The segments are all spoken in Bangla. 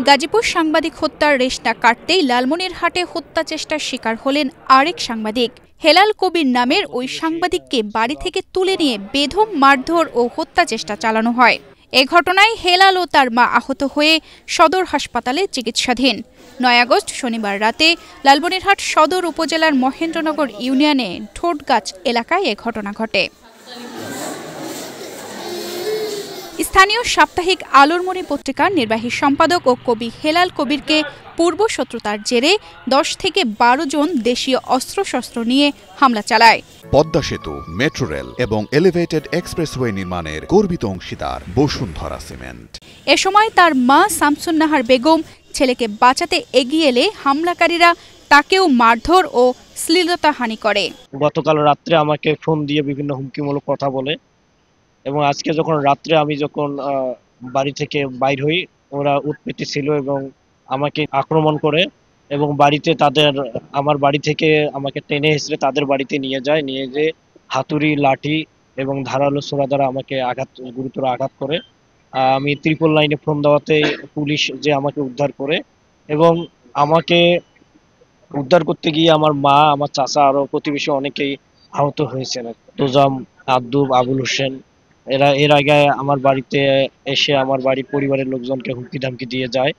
গাজীপুর সাংবাদিক হত্যার রেশটা কাটতেই লালমনিরহাটে হত্যা চেষ্টার শিকার হলেন আরেক সাংবাদিক। হেলাল কবির নামের ওই সাংবাদিককে বাড়ি থেকে তুলে নিয়ে বেধম মারধর ও হত্যা চেষ্টা চালানো হয়। এ ঘটনায় হেলাল ও তার মা আহত হয়ে সদর হাসপাতালে চিকিৎসাধীন। ৯ আগস্ট শনিবার রাতে লালমনিরহাট সদর উপজেলার মহেন্দ্রনগর ইউনিয়নে ঠোঁটগাছ এলাকায় এ ঘটনা ঘটে। স্থানীয় সাপ্তাহিক আলোর মনি পত্রিকার নির্বাহী সম্পাদক ও কবি হেলাল কবিরকে পূর্ব শত্রুতার জেরে ১০ থেকে ১২ জন দেশীয় অস্ত্রশস্ত্র নিয়ে হামলা চালায়। পদ্মা সেতু, মেট্রো রেল এবং এলিভেটেড এক্সপ্রেসওয়ে নির্মাণের গর্বিত অংশীদার বসুন্ধরা সিমেন্ট। এ সময় তার মা শামসুন নাহার বেগম ছেলেকে বাঁচাতে এগিয়ে এলে হামলাকারীরা তাকেও মারধর ও শ্লীলতাহানি করে। গতকাল রাত্রে আমাকে ফোন দিয়ে বিভিন্ন হুমকিমূলক কথা বলে এবং আজকে যখন রাত্রে আমি যখন বাড়ি থেকে বাইর হই, ওরা উৎপীড়িত ছিল এবং আমাকে আক্রমণ করে এবং বাড়িতে আমার বাড়ি থেকে আমাকে টেনে হিঁচড়ে তাদের বাড়িতে নিয়ে যেয়ে হাতুড়ি, লাঠি এবং ধারালো ছোরা দ্বারা আমাকে গুরুতর আঘাত করে। আমি 999 ফোন দেওয়াতে পুলিশ যে আমাকে উদ্ধার করে এবং আমাকে উদ্ধার করতে গিয়ে আমার মা, আমার চাচা আরো প্রতিবেশী অনেকেই আহত হয়েছেন। তোজাম, আব্দুল, আবুল হোসেন এর আগে আমার বাড়িতে এসে আমার বাড়ির পরিবারের লোকজনকে হুমকি ধামকি দিয়ে যায়।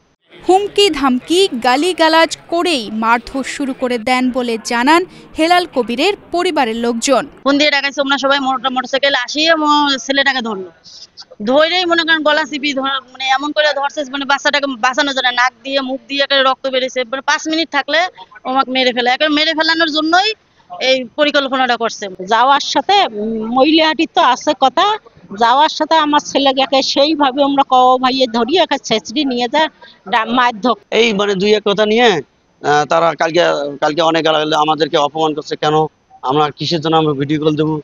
হুমকি ধামকি গালিগালাজ করেই মারধর শুরু করে দেন বলে জানান হেলাল কবিরের পরিবারের লোকজন। ফোন দিয়ে ডাকাইছে, ওরা সবাই মোটরসাইকেল আসিয়ে ছেলেটাকে ধরলো। ধরেই মনে করেন গলা চিপি মানে এমন করে ধরছে মানে বাচ্চাটাকে বাঁচানো যায় না, নাক দিয়ে মুখ দিয়ে রক্ত বেরিয়েছে। 5 মিনিট থাকলে আমাকে মেরে ফেলে। মেরে ফেলানোর জন্যই এই পরিকল্পনাটা করছে। যাওয়ার সাথে মহিলাটির তো আছে কথা, যাওয়ার সাথে আমার ছেলেকে সেইভাবে আমরা ভাইয়ে ধরিয়ে ছেঁচড়ি নিয়ে যায় মারধর। এই মানে 2-1 কথা নিয়ে তারা কালকে অনেক আমাদেরকে অপমান করছে। কেন আমরা কিসের জন্য আমরা ভিডিও কল দেবো?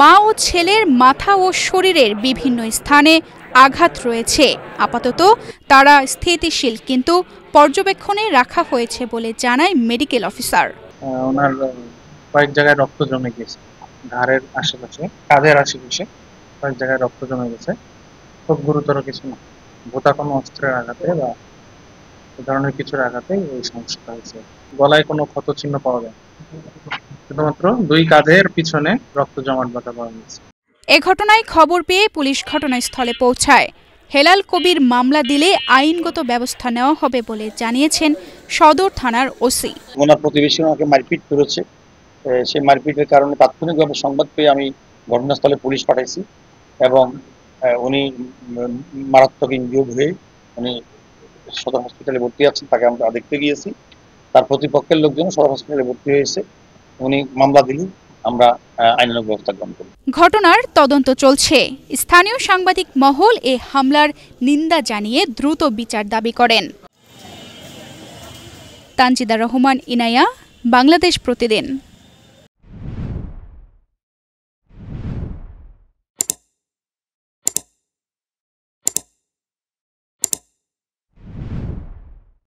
মা ও ছেলের মাথা ও শরীরের বিভিন্ন স্থানে আঘাত রয়েছে। আপাতত তারা স্থিতিশীল, কিন্তু পর্যবেক্ষণে রাখা হয়েছে বলে জানায় মেডিকেল অফিসার। ওনার কয়েক জায়গায় রক্ত জমে গেছে, ঘাড়ের আশেপাশে, কাঁধের আশেপাশে কয়েক জায়গায় রক্ত জমে গেছে। খুব গুরুতর কিছু না, ভোতা কোনো অস্ত্রের আঘাতে বা এ ধরনের কিছুর আঘাতে এই সমস্যাটা হয়েছে। গলায় কোনো ক্ষত চিহ্ন পাওয়া যায়, শুধুমাত্র 2 কাঁধের পিছনে রক্ত জমাট বাঁধা পাওয়া গেছে। এ ঘটনায় খবর পেয়ে পুলিশ ঘটনাস্থলে পৌঁছায়। হেলাল কবির মামলা দিলে আইনগত ব্যবস্থা নেওয়া হবে বলে জানিয়েছেন সদর থানার ওসি। ওনার প্রতিবেশী ওনাকে মারপিট করেছে। সেই মারপিটের কারণে তাৎক্ষণিকভাবে সংবাদ পেয়ে আমি ঘটনাস্থলে পুলিশ পাঠাইছি এবং উনি মারাত্মক ইনজিওর্ড হয়ে উনি সদর হসপিটালে ভর্তি আছেন। তাকে আমরা দেখতে গিয়েছি, তার প্রতিপক্ষের লোকজন সদর হসপিটালে ভর্তি হয়েছে। উনি মামলা দিলে আমরা আইনানুগ ব্যবস্থা গ্রহণ করব। ঘটনার তদন্ত চলছে। স্থানীয় সাংবাদিক মহল এ হামলার নিন্দা জানিয়ে দ্রুত বিচার দাবি করেন। তানজিদা রহমান, ইনায়া, বাংলাদেশ প্রতিদিন।